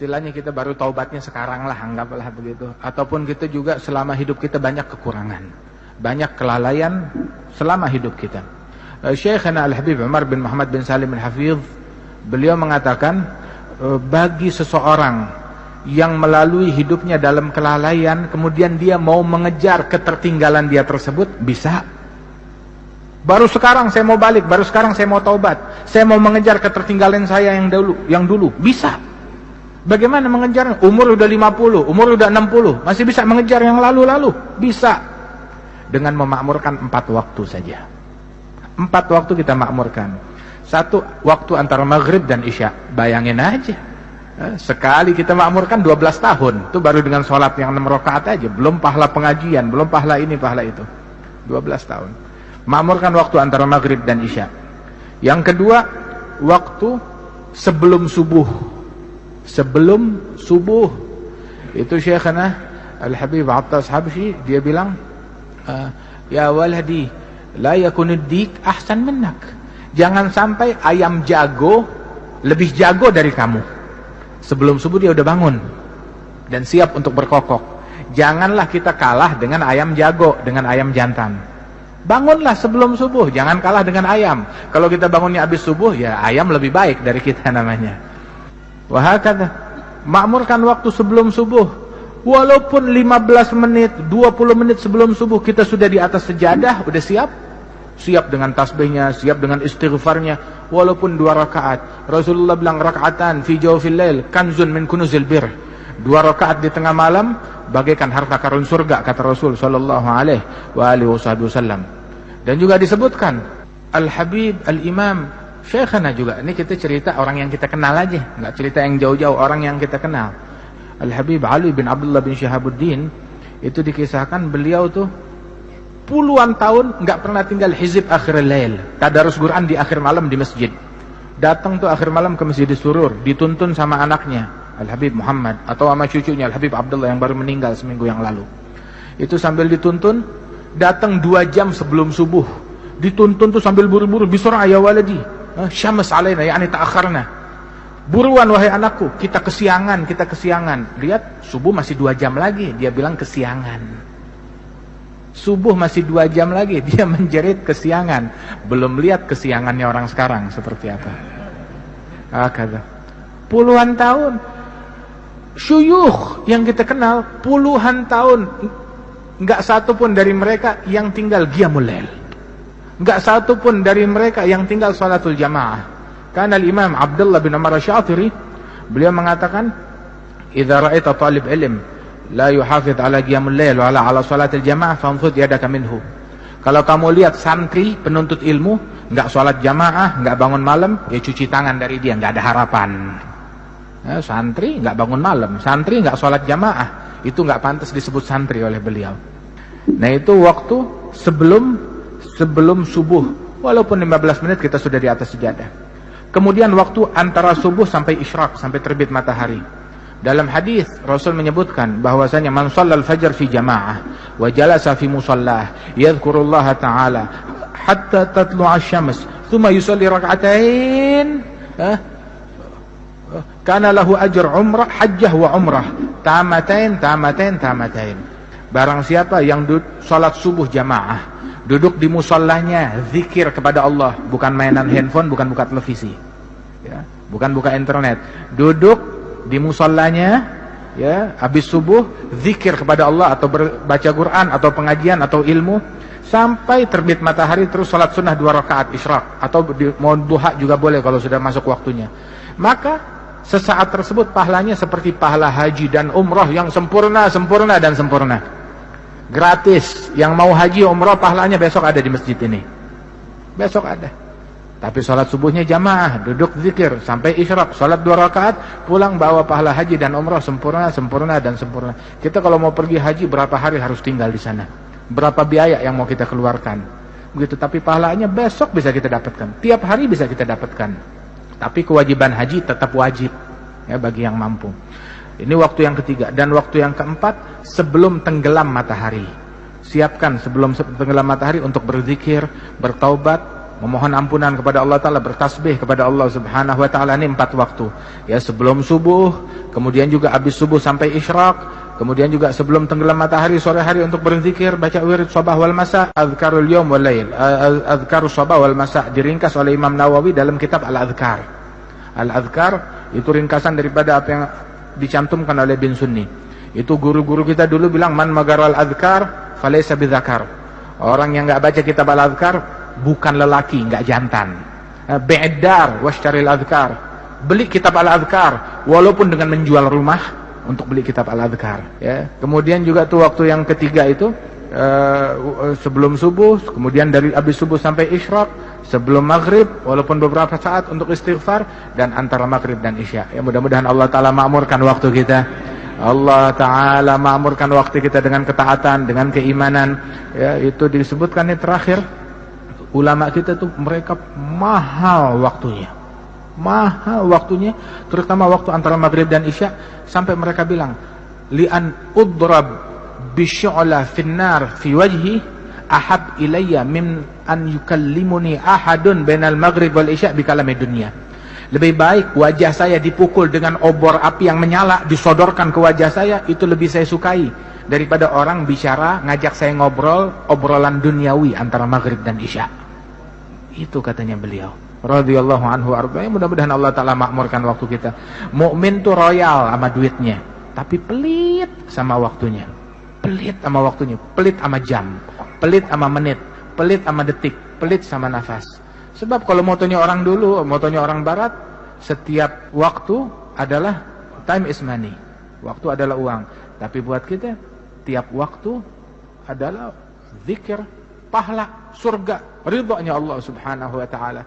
istilahnya kita baru taubatnya sekarang lah, anggaplah begitu. Ataupun kita juga selama hidup kita banyak kekurangan, banyak kelalaian selama hidup kita. Syekhana Al-Habib Umar bin Muhammad bin Salim Al-Hafidh, beliau mengatakan, bagi seseorang yang melalui hidupnya dalam kelalaian, kemudian dia mau mengejar ketertinggalan dia tersebut, bisa. Baru sekarang saya mau balik, baru sekarang saya mau taubat, saya mau mengejar ketertinggalan saya yang dulu, bisa. Bagaimana mengejar? Umur udah 50, umur udah 60, masih bisa mengejar yang lalu-lalu? Bisa. Dengan memakmurkan 4 waktu saja. 4 waktu kita makmurkan. 1 waktu antara maghrib dan isya. Bayangin aja, sekali kita makmurkan 12 tahun. Itu baru dengan sholat yang 6 rakaat aja, belum pahala pengajian, belum pahala ini, pahala itu. 12 tahun. Makmurkan waktu antara maghrib dan isya. Yang kedua, waktu sebelum subuh. Sebelum subuh. Itu Syekhana Al-Habib Attas Habsyi, dia bilang, ya waladi, la yakunud dik ahsan minnak. Jangan sampai ayam jago lebih jago dari kamu. Sebelum subuh dia udah bangun dan siap untuk berkokok. Janganlah kita kalah dengan ayam jago, dengan ayam jantan. Bangunlah sebelum subuh, jangan kalah dengan ayam. Kalau kita bangunnya habis subuh, ya ayam lebih baik dari kita namanya. Wahakata, makmurkan waktu sebelum subuh. Walaupun 15 menit, 20 menit sebelum subuh kita sudah di atas sejadah, udah siap. Siap dengan tasbihnya, siap dengan istighfarnya. Walaupun 2 rakaat. Rasulullah bilang, rakaatan fi jawfil lail kanzun min kunuzil bir. 2 rakaat di tengah malam bagaikan harta karun surga, kata Rasul sallallahu alaihi wasallam. Dan juga disebutkan Al-Habib Al-Imam Syekhana juga, ini kita cerita orang yang kita kenal aja, nggak cerita yang jauh-jauh, orang yang kita kenal. Al-Habib Ali bin Abdullah bin Syihabuddin, itu dikisahkan beliau tuh puluhan tahun nggak pernah tinggal hizib akhir lail, tadarus Quran di akhir malam di masjid. Datang tuh akhir malam ke Masjid Surur, dituntun sama anaknya Al-Habib Muhammad, atau sama cucunya Al-Habib Abdullah yang baru meninggal seminggu yang lalu. Itu sambil dituntun, datang 2 jam sebelum subuh. Dituntun tuh sambil buru-buru, bisura ya waladi, syams alaina, yakni ta'akharna. Buruan wahai anakku, kita kesiangan, kita kesiangan. Lihat, subuh masih 2 jam lagi, dia bilang kesiangan. Subuh masih 2 jam lagi, dia menjerit kesiangan. Belum lihat kesiangannya orang sekarang seperti apa. Kata puluhan tahun. Syuyukh yang kita kenal puluhan tahun, enggak satu pun dari mereka yang tinggal qiyamul lail, enggak satu pun dari mereka yang tinggal salatul jamaah. Karena Imam Abdullah bin Umar Asy-Syatiri, beliau mengatakan, idza ra'aita talib ilm la yuhafidh ala qiyamul lail wa ala salatil jamaah fanfud yadaka minhu. Kalau kamu lihat santri penuntut ilmu enggak salat jamaah, enggak bangun malam, ya cuci tangan dari dia, enggak ada harapan. Santri nggak bangun malam, santri nggak sholat jamaah, itu nggak pantas disebut santri oleh beliau. Nah itu waktu sebelum subuh, walaupun 15 menit kita sudah di atas sejadah. Kemudian waktu antara subuh sampai isyraq, sampai terbit matahari. Dalam hadis Rasul menyebutkan bahwasanya man shallal fajr fi jamaah wa jalasa fi musallah yadhkurullaha ta'ala hatta tatlu'a asy-syams thumma yusalli rak'atain, kana lahu ajr umrah hajjah wa umrah tamatain. Barang siapa yang salat subuh jamaah, duduk di musallahnya, zikir kepada Allah, bukan mainan handphone, bukan buka televisi, ya, bukan buka internet, duduk di musallahnya, ya, habis subuh zikir kepada Allah atau baca Quran atau pengajian atau ilmu sampai terbit matahari, terus salat sunnah 2 rakaat isyraq, atau mau duha juga boleh kalau sudah masuk waktunya. Maka sesaat tersebut pahalanya seperti pahala haji dan umrah yang sempurna. Gratis. Yang mau haji umrah pahalanya besok ada di masjid ini. Besok ada. Tapi sholat subuhnya jamaah, duduk zikir sampai isyraq, sholat 2 rakaat, pulang bawa pahala haji dan umrah sempurna. Kita kalau mau pergi haji berapa hari harus tinggal di sana? Berapa biaya yang mau kita keluarkan? Begitu, tapi pahalanya besok bisa kita dapatkan. Tiap hari bisa kita dapatkan. Tapi kewajiban haji tetap wajib, ya, bagi yang mampu. Ini waktu yang ketiga. Dan waktu yang keempat, sebelum tenggelam matahari. Siapkan sebelum tenggelam matahari untuk berzikir, bertaubat, memohon ampunan kepada Allah Ta'ala, bertasbih kepada Allah Subhanahu Wa Ta'ala. Ini 4 waktu. Ya, sebelum subuh, kemudian juga habis subuh sampai isyraq, kemudian juga sebelum tenggelam matahari, sore hari untuk berzikir, baca wirid sabah wal masa, azkarul yawm wal lail, azkarus sabah wal masa, diringkas oleh Imam Nawawi dalam kitab Al-Adhkar. Al-Adhkar itu ringkasan daripada apa yang dicantumkan oleh Bin Sunni. Itu guru-guru kita dulu bilang, man magaral adhkar falaysa bidzakar. Orang yang enggak baca kitab Al-Adhkar bukan lelaki, enggak jantan. Bi'dar washtaril adhkar. Beli kitab Al-Adhkar walaupun dengan menjual rumah untuk beli kitab Al-Adhkar, ya. Kemudian juga tuh waktu yang ketiga itu sebelum subuh, kemudian dari habis subuh sampai isyraq, sebelum maghrib walaupun beberapa saat untuk istighfar, dan antara maghrib dan isya. Ya, mudah-mudahan Allah Ta'ala makmurkan waktu kita. Allah Ta'ala makmurkan waktu kita dengan ketaatan, dengan keimanan. Ya, itu disebutkan ini terakhir, ulama kita tuh mereka mahal waktunya. Mahal waktunya, terutama waktu antara maghrib dan isya, sampai mereka bilang, li'an udrab bisyu'la finnar fi wajhi ahab ilayya min an yukallimuni ahadun bainal maghrib wal isya bi kalami dunya. Lebih baik wajah saya dipukul dengan obor api yang menyala, disodorkan ke wajah saya, itu lebih saya sukai daripada orang bicara ngajak saya ngobrol obrolan duniawi antara maghrib dan isya. Itu katanya beliau radhiyallahu anhu arba. Mudah-mudahan Allah Ta'ala makmurkan waktu kita. Mukmin tuh royal sama duitnya, tapi pelit sama waktunya. Pelit sama waktunya, pelit sama jam, pelit sama menit, pelit sama detik, pelit sama nafas. Sebab kalau motonya orang dulu, motonya orang barat, setiap waktu adalah time is money. Waktu adalah uang. Tapi buat kita, tiap waktu adalah zikir, pahala, surga, ridhonya Allah Subhanahu Wa Ta'ala.